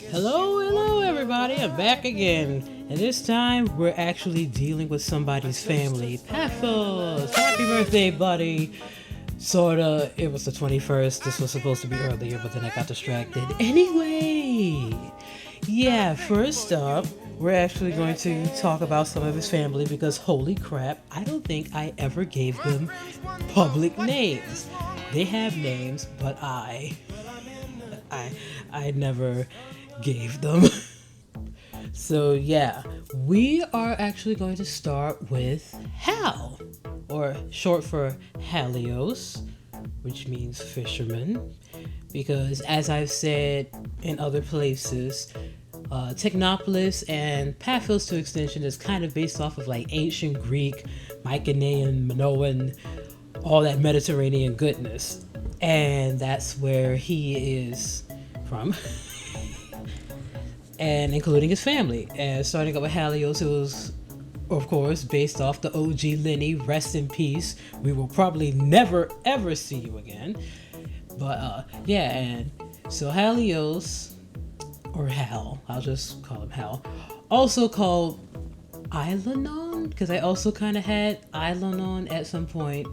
Hello everybody, I'm back again. And this time we're actually dealing with somebody's family. Paphos! Happy birthday, buddy! Sorta, it was the 21st. This was supposed to be earlier, but then I got distracted. Anyway! Yeah, first up, we're actually going to talk about some of his family because holy crap, I don't think I ever gave them public names. They have names, but I never gave them. So yeah, we are actually going to start with Hal, or short for Halios, which means fisherman, because as I've said in other places, Technopolis and Paphos to extension is kind of based off of like ancient Greek, Mycenaean, Minoan, all that Mediterranean goodness, and that's where he is from. And including his family. And starting up with Halios, who was, of course, based off the OG Lenny, rest in peace. We will probably never ever see you again. But yeah, and so Halios, or Hal, I'll just call him Hal, also called Ilanon, because I also kind of had Ilanon at some point.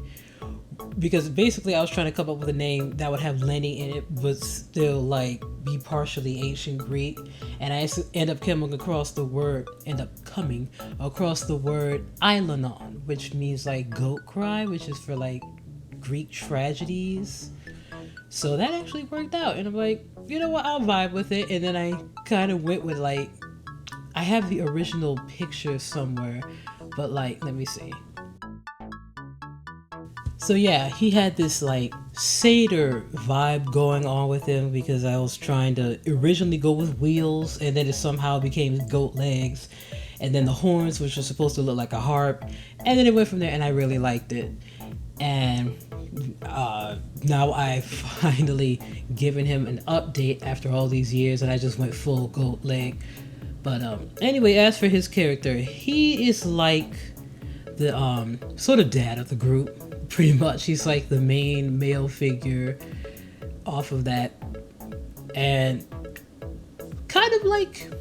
Because basically I was trying to come up with a name that would have Lenny in it but still like be partially ancient Greek, and I end up coming across the word Ilanon, which means like goat cry, which is for like Greek tragedies. So that actually worked out, and I'm like, you know what, I'll vibe with it. And then I kind of went with like, I have the original picture somewhere, but like, let me see. So yeah, he had this like satyr vibe going on with him because I was trying to originally go with wheels, and then it somehow became goat legs, and then the horns, which was supposed to look like a harp, and then it went from there, and I really liked it. And now I've finally given him an update after all these years, and I just went full goat leg. But anyway, as for his character, he is like the sort of dad of the group. Pretty much, he's like the main male figure off of that, and kind of like,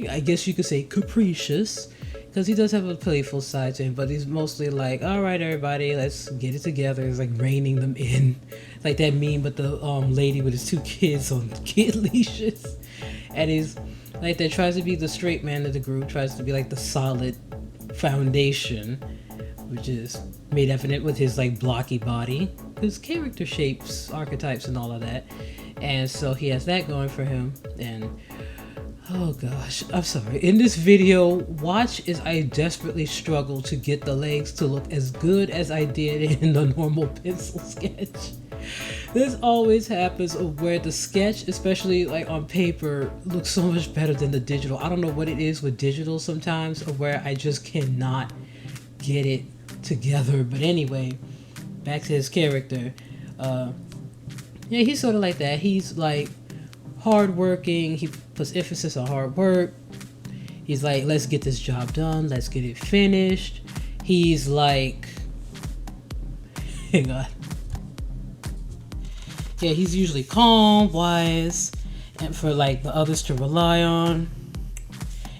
I guess you could say capricious, because he does have a playful side to him, but he's mostly like, all right everybody, let's get it together. It's like reining them in, like that meme with the lady with his two kids on kid leashes, and he's like that, tries to be the straight man of the group, tries to be like the solid foundation, which is made evident with his like blocky body, his character shapes, archetypes, and all of that. And so he has that going for him. And oh gosh, I'm sorry, in this video, watch as I desperately struggle to get the legs to look as good as I did in the normal pencil sketch. This always happens where the sketch, especially like on paper, looks so much better than the digital. I don't know what it is with digital sometimes, or where I just cannot get it together. But anyway, back to his character. Yeah, he's sort of like that. He's like hardworking. He puts emphasis on hard work. He's like, let's get this job done, let's get it finished. He's like, hang on. Yeah, he's usually calm, wise, and for like the others to rely on.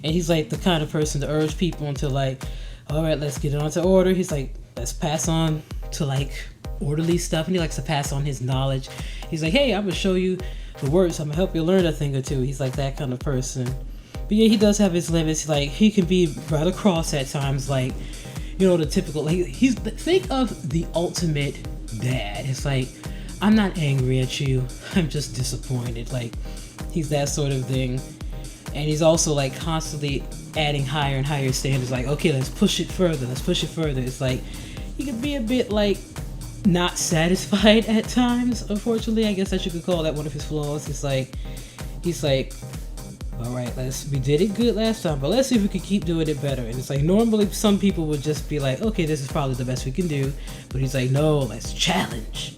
And he's like the kind of person to urge people into like, all right, let's get it on to order. He's like, let's pass on to like orderly stuff, and he likes to pass on his knowledge. He's like, hey, I'm gonna show you the words, I'm gonna help you learn a thing or two. He's like that kind of person. But yeah, he does have his limits. Like, he can be rather cross at times, like, you know, the typical, like, he's, think of the ultimate dad. It's like, I'm not angry at you, I'm just disappointed. Like, he's that sort of thing. And he's also like constantly adding higher and higher standards, like, okay, let's push it further, let's push it further. It's like, he can be a bit like not satisfied at times, unfortunately. I guess that you could call that one of his flaws. He's like, all right, we did it good last time, but let's see if we can keep doing it better. And it's like, normally some people would just be like, okay, this is probably the best we can do. But he's like, no, let's challenge.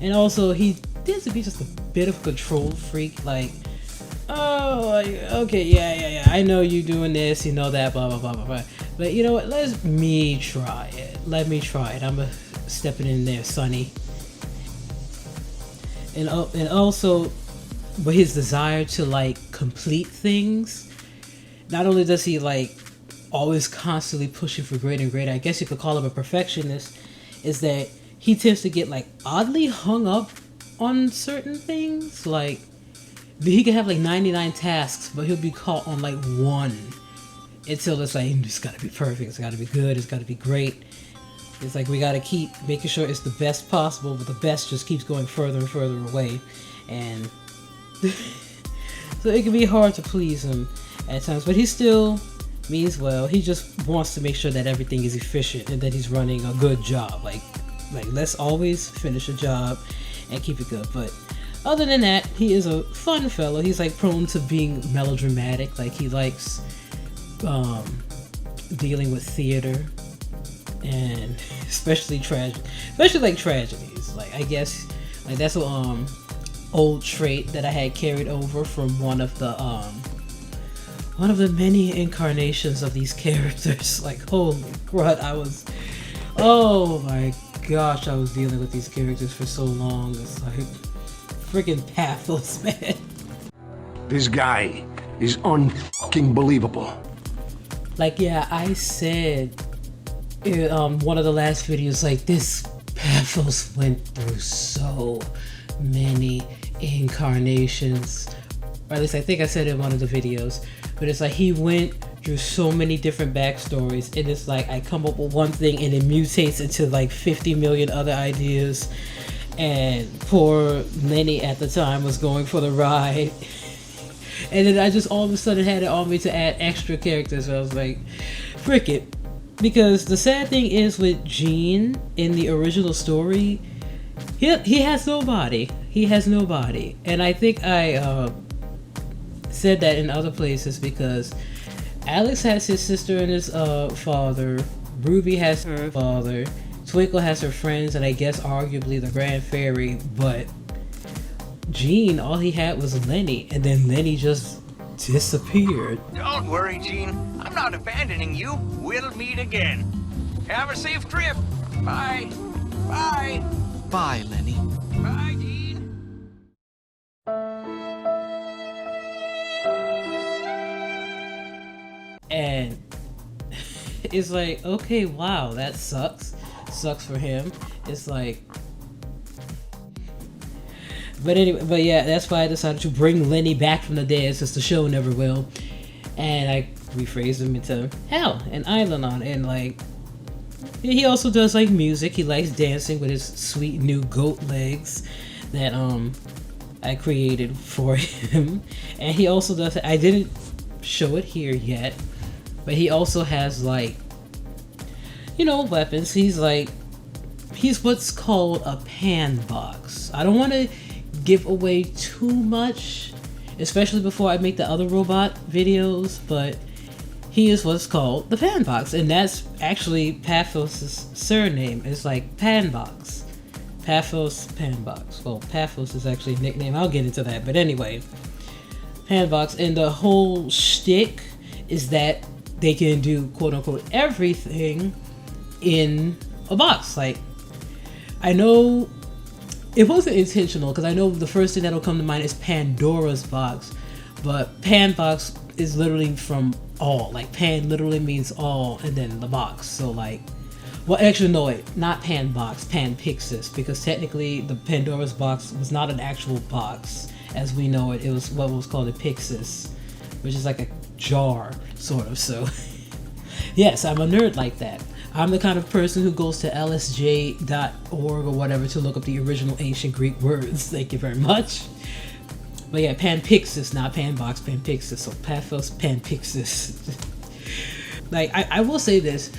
And also he tends to be just a bit of a control freak, like, oh, okay, yeah, I know you doing this, you know that, blah, blah, blah, blah, blah. But you know what, let me try it. I'm stepping in there, Sonny. and also, but his desire to like complete things. Not only does he like always constantly pushing for greater and greater, I guess you could call him a perfectionist, is that he tends to get like oddly hung up on certain things. Like he can have like 99 tasks, but he'll be caught on like one until it's like, it's gotta be perfect, it's gotta be good, it's gotta be great. It's like we gotta keep making sure it's the best possible, but the best just keeps going further and further away. And so it can be hard to please him at times, but he still means well. He just wants to make sure that everything is efficient and that he's running a good job. Like let's always finish a job and keep it good. But other than that, he is a fun fellow. He's like prone to being melodramatic. Like he likes dealing with theater, and especially like tragedies. Like I guess like that's a old trait that I had carried over from one of the many incarnations of these characters. Like holy crud, oh my gosh, I was dealing with these characters for so long. It's like freaking pathos, man. This guy is unfucking believable. Like, yeah, I said in one of the last videos, like, this pathos went through so many incarnations. Or at least I think I said it in one of the videos. But it's like he went through so many different backstories, and it's like I come up with one thing and it mutates into like 50 million other ideas. And poor Lenny at the time was going for the ride. And then I just all of a sudden had it on me to add extra characters. So I was like, frick it. Because the sad thing is with Gene in the original story, he has nobody. He has nobody. And I think I said that in other places because Alex has his sister and his father. Ruby has her father. Twinkle has her friends, and I guess arguably the Grand Fairy. But Gene, all he had was Lenny, and then Lenny just disappeared. Don't worry, Gene. I'm not abandoning you. We'll meet again. Have a safe trip. Bye. Bye. Bye, Lenny. Bye, Gene. And it's like, okay, wow, that sucks. Sucks for him. It's like, but anyway, but yeah, that's why I decided to bring Lenny back from the dead, since the show never will. And I rephrased him into hell, an island on it. And like, he also does like music. He likes dancing with his sweet new goat legs that I created for him. And he also does, I didn't show it here yet, but he also has like, you know, weapons. He's what's called a pan box. I don't want to give away too much, especially before I make the other robot videos, but he is what's called the pan box, and that's actually Pathos' surname. It's like pan box. Pathos pan box. Well, Pathos is actually a nickname. I'll get into that, but anyway, pan box. And the whole shtick is that they can do quote unquote everything in a box. Like, I know it wasn't intentional, because I know the first thing that'll come to mind is Pandora's box, but pan box is literally from all. Like, pan literally means all, and then the box. So like, well, actually no, wait, not pan box, pan pixis, because technically the Pandora's box was not an actual box as we know it. It was what was called a pixis, which is like a jar sort of. So yes, I'm a nerd like that. I'm the kind of person who goes to lsj.org or whatever to look up the original ancient Greek words. Thank you very much. But yeah, Panpixis, not Panbox, Panpixis. So Pathos, Panpixis. Like, I will say this.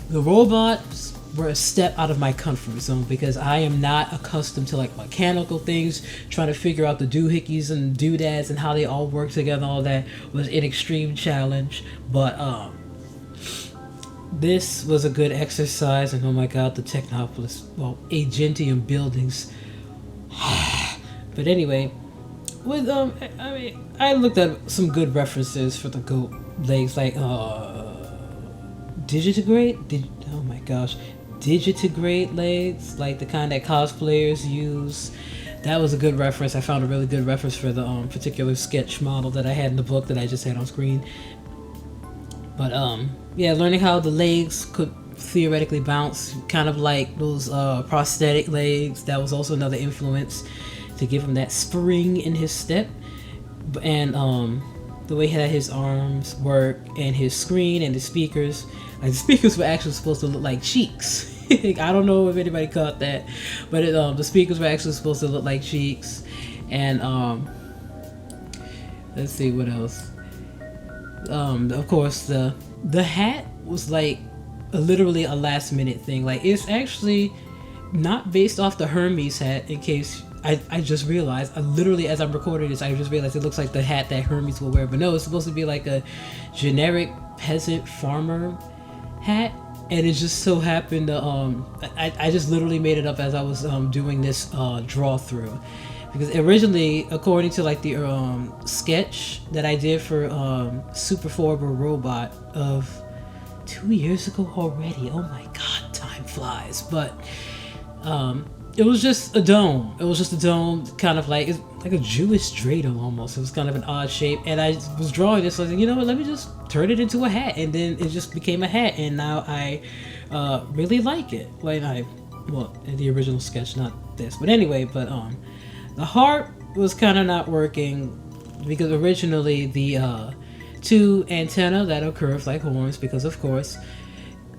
The robots were a step out of my comfort zone, because I am not accustomed to like mechanical things. Trying to figure out the doohickeys and doodads and how they all work together, all that was an extreme challenge. But this was a good exercise, and oh my god, the Technopolis, well, Agentium buildings. But anyway, with I mean, I looked at some good references for the goat legs, like Digitigrade. Oh my gosh, digitigrade legs, like the kind that cosplayers use. That was a good reference. I found a really good reference for the particular sketch model that I had in the book that I just had on screen. But yeah, learning how the legs could theoretically bounce, kind of like those prosthetic legs. That was also another influence to give him that spring in his step. And the way that his arms work, and his screen and the speakers. Like, the speakers were actually supposed to look like cheeks. I don't know if anybody caught that, but the speakers were actually supposed to look like cheeks. And let's see what else. Of course, the hat was like literally a last minute thing. Like, it's actually not based off the Hermes hat. In case I just realized, literally as I'm recording this, I just realized it looks like the hat that Hermes will wear. But no, it's supposed to be like a generic peasant farmer hat. And it just so happened to, I just literally made it up as I was doing this draw through. Because originally, according to like the sketch that I did for Super Forber Robot of 2 years ago already. Oh my god, time flies. But it was just a dome. It was just a dome, kind of like, it's like a Jewish dreidel almost. It was kind of an odd shape. And I was drawing this, so I was like, you know what, let me just turn it into a hat. And then it just became a hat. And now I really like it. Like, well, in the original sketch, not this. But anyway, but the heart was kind of not working because originally the two antennae that are curved like horns, because of course,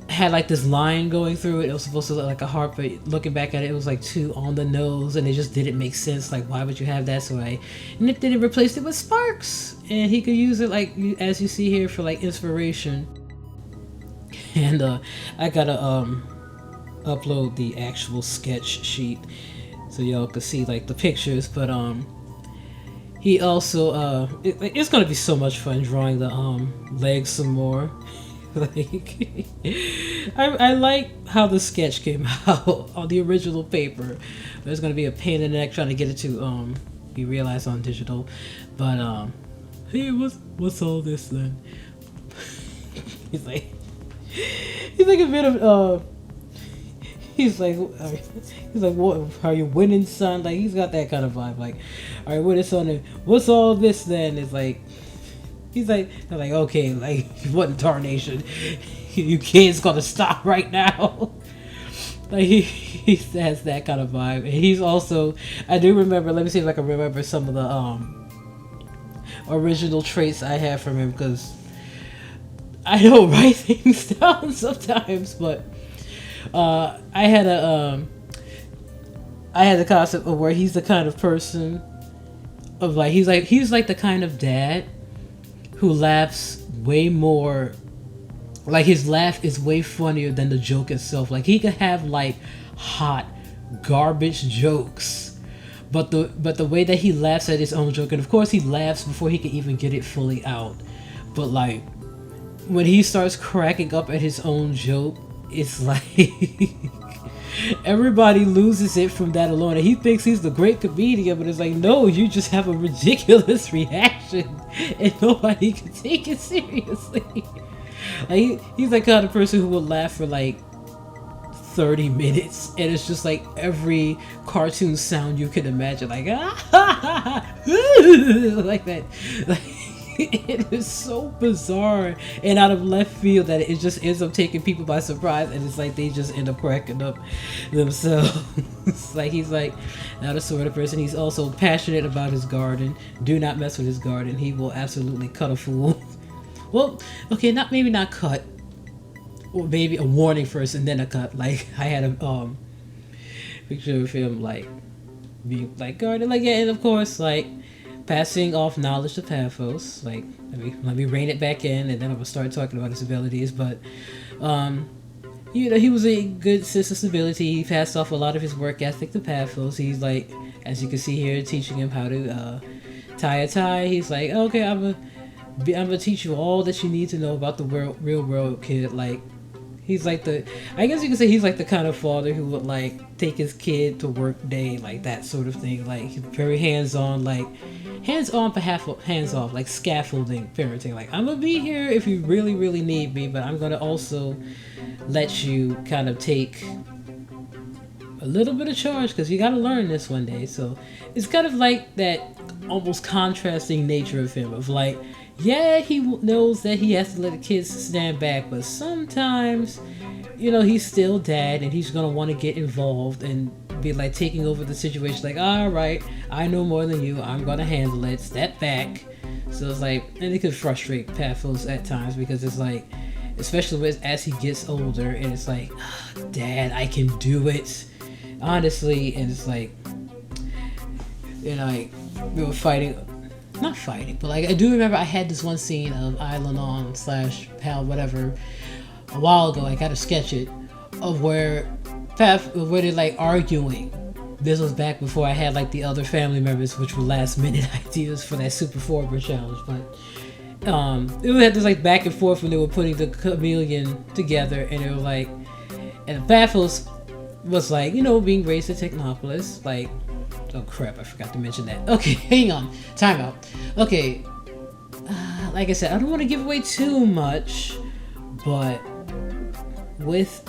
had like this line going through it. It was supposed to look like a heart, but looking back at it, it was like two on the nose, and it just didn't make sense. Like, why would you have that? So I nipped it and replaced it with sparks, and he could use it, like as you see here, for like inspiration. And I gotta upload the actual sketch sheet so y'all could see like the pictures. But he also it's gonna be so much fun drawing the legs some more. Like, I like how the sketch came out on the original paper. There's gonna be a pain in the neck trying to get it to be realized on digital. But hey, what's all this then? he's like a bit of he's like, what are you winning, son? Like, he's got that kind of vibe. Like, all right, winning, son, and what's all this then? It's like, he's like, they're like, okay, like, what in tarnation? You kids gotta stop right now. Like, he has that kind of vibe. And he's also, I do remember, let me see if I can remember some of the original traits I have from him, because I don't write things down sometimes, but I had the concept of where he's the kind of person of like, he's like the kind of dad who laughs way more, like his laugh is way funnier than the joke itself. Like, he could have like hot garbage jokes, but the way that he laughs at his own joke, and of course he laughs before he can even get it fully out, but like when he starts cracking up at his own joke, it's like everybody loses it from that alone, and he thinks he's the great comedian, but it's like, no, you just have a ridiculous reaction and nobody can take it seriously. Like, he's the kind of person who will laugh for like 30 minutes, and it's just like every cartoon sound you can imagine, like like that. Like, it is so bizarre and out of left field that it just ends up taking people by surprise, and it's like they just end up cracking up themselves. Like, he's like not a sort of person. He's also passionate about his garden. Do not mess with his garden. He will absolutely cut a fool. Well, okay, maybe not cut, or maybe a warning first and then a cut. Like, I had a picture of him like being like garden, like, yeah, and of course like passing off knowledge to Paphos. Like, let me rein it back in, and then I'm gonna start talking about his abilities. But you know, he was a good sense of stability. He passed off a lot of his work ethic to Paphos. He's like, as you can see here, teaching him how to tie a tie. He's like, okay, I'm gonna teach you all that you need to know about the real world, kid. Like, he's like I guess you could say he's like the kind of father who would like take his kid to work day, like that sort of thing. Like, he's very hands-on, like hands-on but hands-off, like scaffolding parenting. Like, I'm gonna be here if you really, really need me, but I'm gonna also lets you kind of take a little bit of charge because you got to learn this one day. So it's kind of like that almost contrasting nature of him of like, yeah, he knows that he has to let the kids stand back, but sometimes, you know, he's still dad and he's gonna want to get involved and be like taking over the situation, like, all right, I know more than you, I'm gonna handle it, step back. So it's like, and it could frustrate Pathos at times because it's like, especially as he gets older, and it's like, Dad, I can do it, honestly. And it's like, you know, like, we were not fighting, but like, I do remember I had this one scene of Islandon / Pal, whatever, a while ago. I gotta sketch it, of where they're like arguing. This was back before I had like the other family members, which were last minute ideas for that Super Forward challenge. But it had this like back and forth when they were putting the chameleon together, and it was like, and Baffles was like, you know, being raised in Technopolis, like, oh crap, I forgot to mention that. Okay, hang on, time out. Okay, like I said, I don't want to give away too much, but with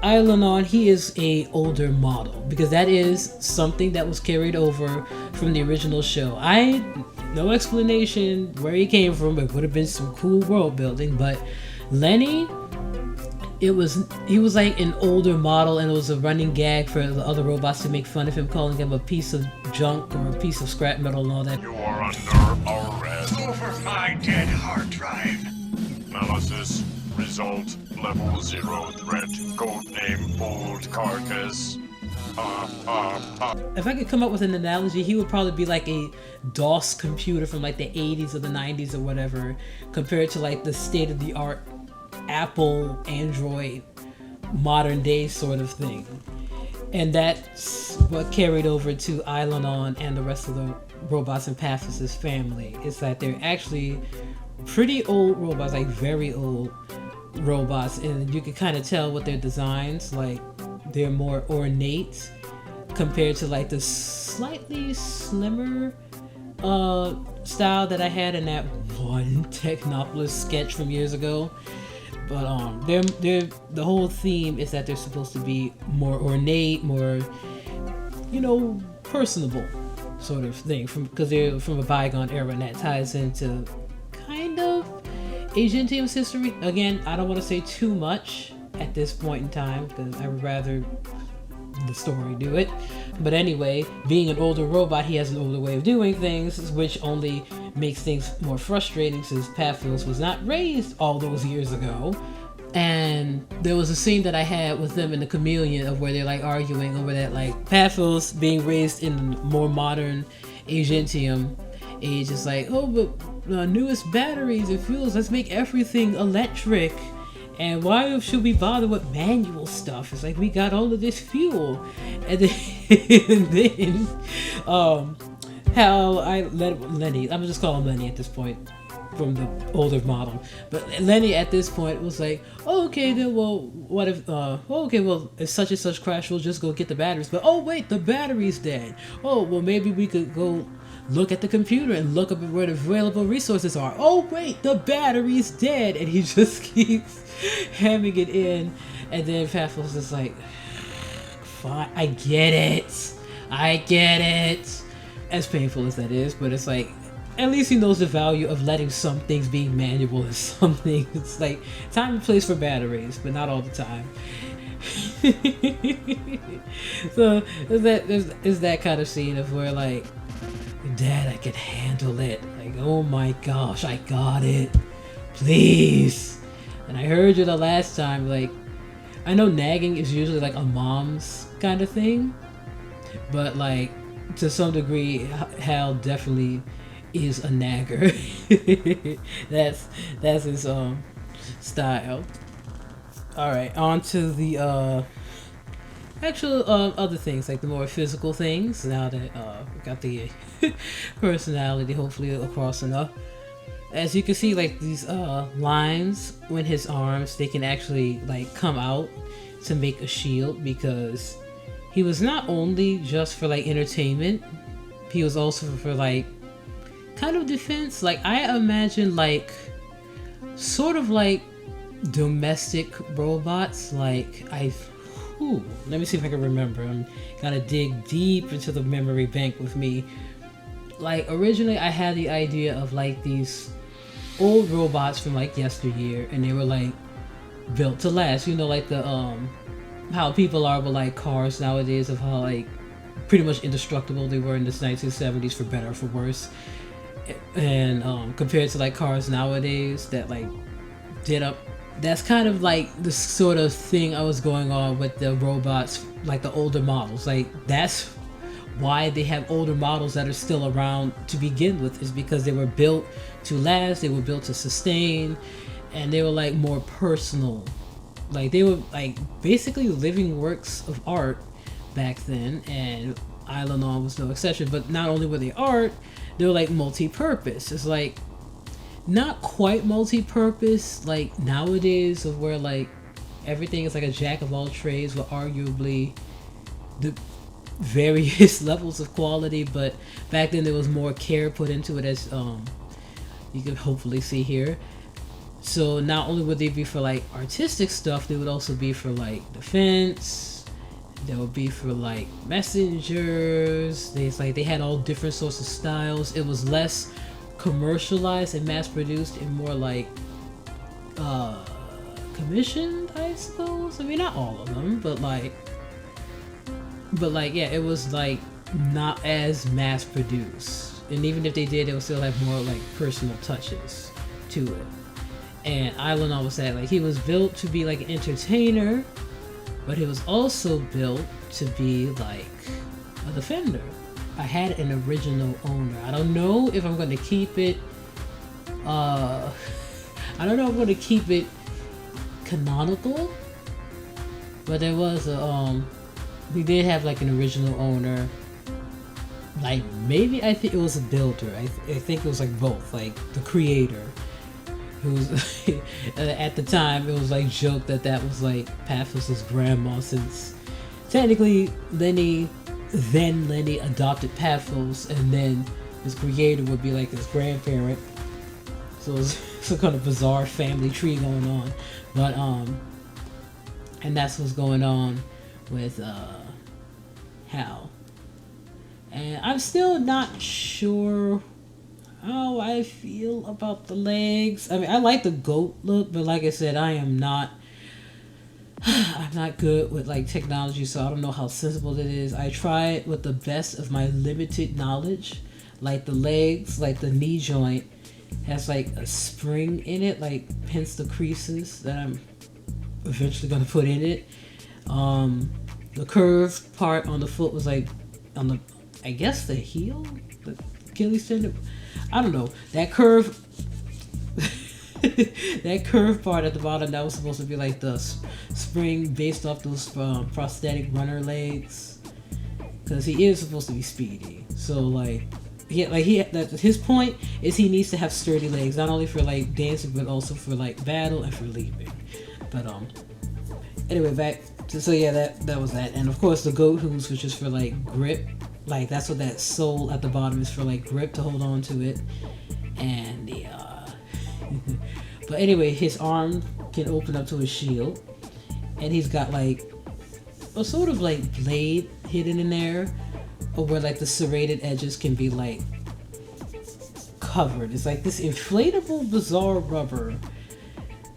Islandon, he is a older model, because that is something that was carried over from the original show. No explanation where he came from. It would have been some cool world building, but Lenny, he was like an older model, and it was a running gag for the other robots to make fun of him, calling him a piece of junk or a piece of scrap metal and all that. You are under arrest. Over my dead hard drive. Analysis. Result. Level 0 threat. Codename Old Carcass. If I could come up with an analogy, he would probably be like a DOS computer from like the 80s or the 90s or whatever, compared to like the state-of-the-art Apple, Android, modern day sort of thing. And that's what carried over to Islandon and the rest of the robots in Pathos' family. It's that they're actually pretty old robots, like very old robots, and you can kind of tell with their designs, like they're more ornate compared to like the slightly slimmer style that I had in that one Technopolis sketch from years ago. But they're the whole theme is that they're supposed to be more ornate, more, you know, personable sort of thing, because they're from a bygone era, and that ties into kind of Agentium's history. Again, I don't want to say too much at this point in time because I would rather the story do it. But anyway, being an older robot, he has an older way of doing things, which only makes things more frustrating since Pathos was not raised all those years ago. And there was a scene that I had with them in the Chameleon of where they're like arguing over that, like Pathos being raised in more modern Agentium age is like, oh, but newest batteries and fuels, let's make everything electric. And why should we bother with manual stuff? It's like, we got all of this fuel. And then, how I let Lenny, I'm just calling him Lenny at this point from the older model. But Lenny at this point was like, oh, okay, then, well, what if, okay, well, if such and such crash, we'll just go get the batteries. But, oh, wait, the battery's dead. Oh, well, maybe we could go look at the computer and look up at where the available resources are. Oh, wait, the battery's dead. And he just keeps hamming it in, and then Pathos is like, fine, I get it, as painful as that is, but it's like, at least he knows the value of letting some things being manual and some things, it's like, time and place for batteries, but not all the time. So is that kind of scene of where like, Dad, I can handle it, like, oh my gosh, I got it, please. And I heard you the last time, like, I know nagging is usually like a mom's kind of thing, but like, to some degree, Hal definitely is a nagger. that's his style. Alright, on to the actual other things, like the more physical things, now that we got the personality hopefully across enough. As you can see, like these lines when his arms, they can actually like come out to make a shield, because he was not only just for like entertainment, he was also for like kind of defense. Like I imagine like sort of like domestic robots. Like let me see if I can remember. I'm gotta dig deep into the memory bank with me. Like originally I had the idea of like these old robots from like yesteryear, and they were like built to last. You know, like the how people are with like cars nowadays, of how like pretty much indestructible they were in the 1970s, for better or for worse. And compared to like cars nowadays that like did up, that's kind of like the sort of thing I was going on with the robots, like the older models. Like that's why they have older models that are still around to begin with, is because they were built to last, they were built to sustain, and they were like more personal. Like they were like basically living works of art back then, and Island was no exception. But not only were they art, they were like multi-purpose. It's like not quite multi-purpose like nowadays, of where like everything is like a jack of all trades with arguably the various levels of quality. But back then there was more care put into it, as you can hopefully see here. So not only would they be for like artistic stuff, they would also be for like defense. They would be for like messengers. They had all different sorts of styles. It was less commercialized and mass produced, and more like commissioned, I suppose. I mean, not all of them, but like yeah, it was like not as mass produced. And even if they did, it would still have more like personal touches to it. And Island was that like he was built to be like an entertainer, but he was also built to be like a defender. I had an original owner. I don't know if I'm going to keep it. I don't know if I'm going to keep it canonical, but there was a we did have like an original owner. Like maybe I think it was a builder. I think it was like both, like the creator. Who was at the time it was like joked that was like Paphos's grandma, since technically Lenny adopted Paphos, and then his creator would be like his grandparent. So it's some kind of bizarre family tree going on. But and that's what's going on with Hal. And I'm still not sure how I feel about the legs. I mean, I like the goat look, but like I said, I'm not good with like technology, so I don't know how sensible it is. I tried with the best of my limited knowledge. Like the legs, like the knee joint has like a spring in it, like hence the creases that I'm eventually gonna put in it. The curved part on the foot was like on the, I guess the heel, the Achilles tendon. I don't know, that curve that curved part at the bottom, that was supposed to be like the spring based off those prosthetic runner legs, because he is supposed to be speedy. So like his point is he needs to have sturdy legs, not only for like dancing but also for like battle and for leaping. But anyway, back to, so yeah, that was that. And of course the goat hooves, which is for like grip. Like that's what that sole at the bottom is for, like grip, to hold on to it. And the but anyway, his arm can open up to his shield, and he's got like a sort of like blade hidden in there, or where like the serrated edges can be like covered. It's like this inflatable bizarre rubber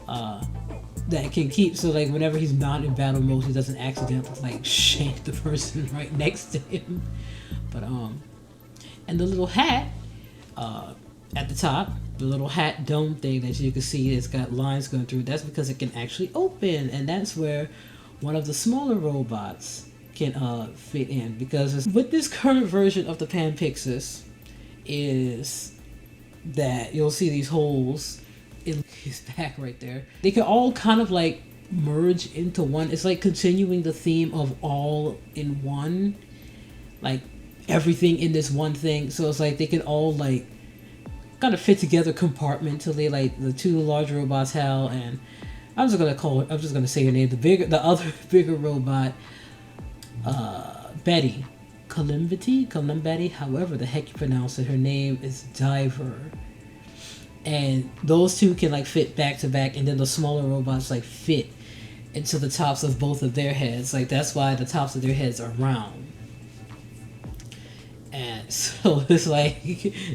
that can keep, so like whenever he's not in battle mode, he doesn't accidentally like shank the person right next to him. But and the little hat at the top, the little hat dome thing that you can see, it's got lines going through. That's because it can actually open, and that's where one of the smaller robots can fit in. Because with this current version of the Panpixis is that you'll see these holes in his back right there. They can all kind of like merge into one. It's like continuing the theme of all in one, like everything in this one thing. So it's like they can all like kind of fit together compartmentally, like the two large robots, Hal, and I'm just gonna say her name, the other bigger robot, Betty, Columbity, however the heck you pronounce it. Her name is Diver. and those two can like fit back to back, and then the smaller robots like fit into the tops of both of their heads. Like that's why the tops of their heads are round. And so it's like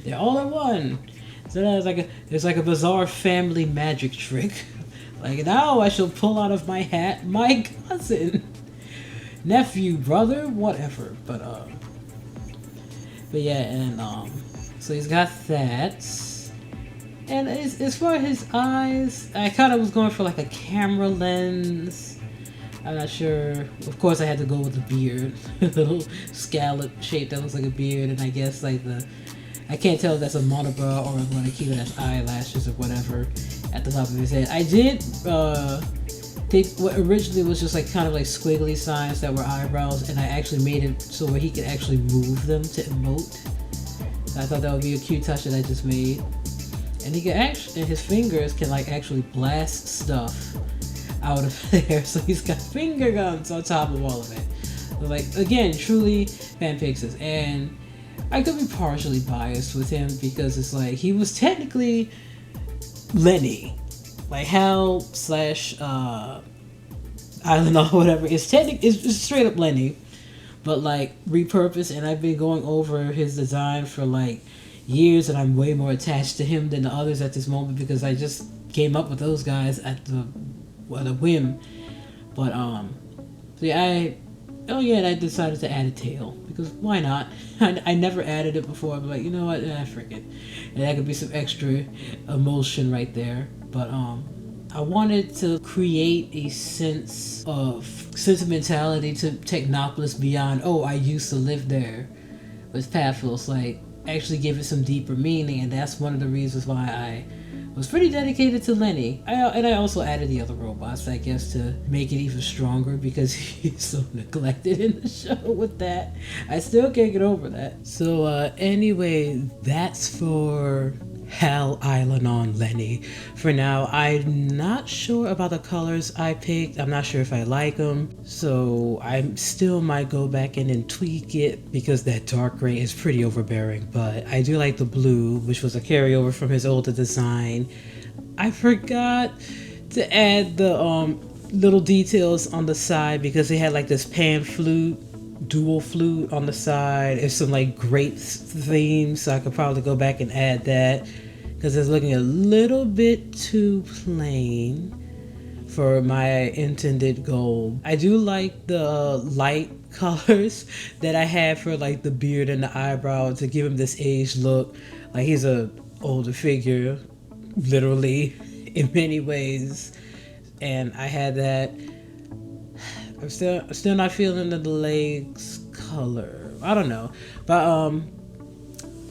they're all in one. So it's like a bizarre family magic trick. Like now I shall pull out of my hat my cousin, nephew, brother, whatever. But yeah, and so he's got that. And as far as his eyes, I kind of was going for like a camera lens. I'm not sure. Of course, I had to go with the beard, the little scallop shape that looks like a beard, and I guess like I can't tell if that's a monobrow or I'm going to keep it as eyelashes or whatever at the top of his head. I did take what originally was just like kind of like squiggly signs that were eyebrows, and I actually made it so where he could actually move them to emote. I thought that would be a cute touch that I just made. And he can actually, and his fingers can like actually blast stuff out of there. So he's got finger guns on top of all of it. So like again, truly fan pixels. And I could be partially biased with him because it's like he was technically Lenny, like Hal / Island or whatever. It's straight up Lenny, but like repurposed. And I've been going over his design for like years, and I'm way more attached to him than the others at this moment because I just came up with those guys at the whim. But so yeah, and I decided to add a tail because why not? I never added it before. I'm like, you know what? Frick it. And that could be some extra emotion right there. But I wanted to create a sense of sentimentality to Technopolis beyond, oh, I used to live there with Paphos. Like, actually give it some deeper meaning, and that's one of the reasons why I was pretty dedicated to Lenny. And I also added the other robots, I guess, to make it even stronger because he's so neglected in the show with that. I still can't get over that. So anyway, that's for Hal Island on Lenny. For now, I'm not sure about the colors I picked. I'm not sure if I like them. So I still might go back in and tweak it because that dark gray is pretty overbearing. But I do like the blue, which was a carryover from his older design. I forgot to add the little details on the side because they had like this pan flute, dual flute on the side. It's some like grapes theme, so I could probably go back and add that because it's looking a little bit too plain for my intended goal. I do like the light colors that I had for like the beard and the eyebrow to give him this aged look. Like he's a older figure, literally, in many ways. And I had that. I'm still not feeling the legs color. I don't know. But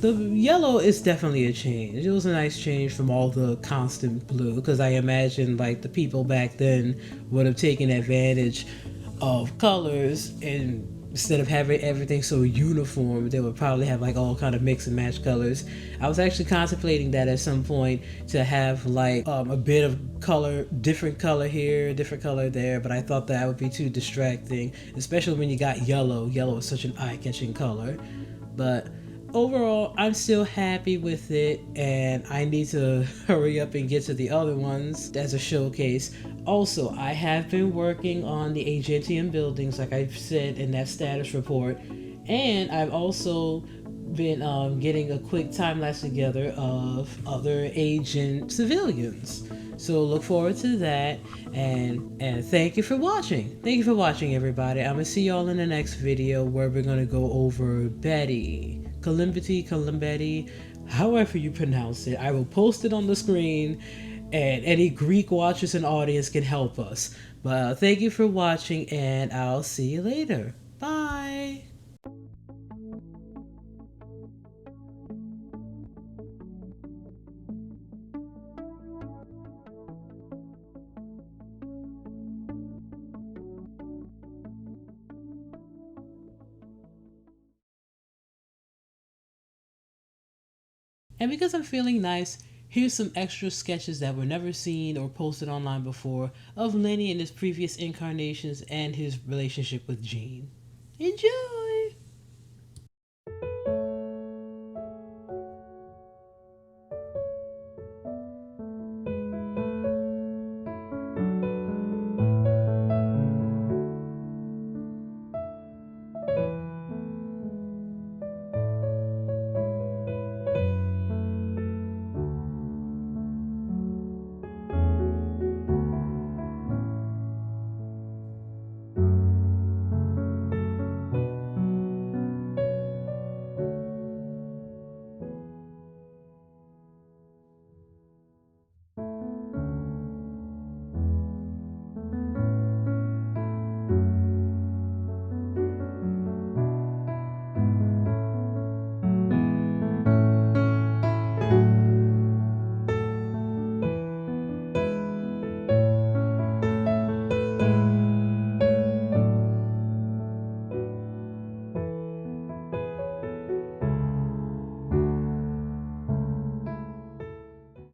the yellow is definitely a change. It was a nice change from all the constant blue because I imagine like the people back then would have taken advantage of colors, and instead of having everything so uniform, they would probably have like all kind of mix and match colors. I was actually contemplating that at some point to have like a bit of color, different color here, different color there, but I thought that would be too distracting, especially when you got yellow. Yellow is such an eye-catching color. But overall, I'm still happy with it, and I need to hurry up and get to the other ones as a showcase. Also, I have been working on the Agentium buildings, like I've said in that status report, and I've also been getting a quick time-lapse together of other agent civilians. So look forward to that, and thank you for watching. Thank you for watching, everybody. I'm gonna see y'all in the next video where we're gonna go over Betty. Kalimbetti, however you pronounce it. I will post it on the screen, and any Greek watchers and audience can help us. But thank you for watching, and I'll see you later. Bye! And because I'm feeling nice, here's some extra sketches that were never seen or posted online before of Lenny in his previous incarnations and his relationship with Jean. Enjoy!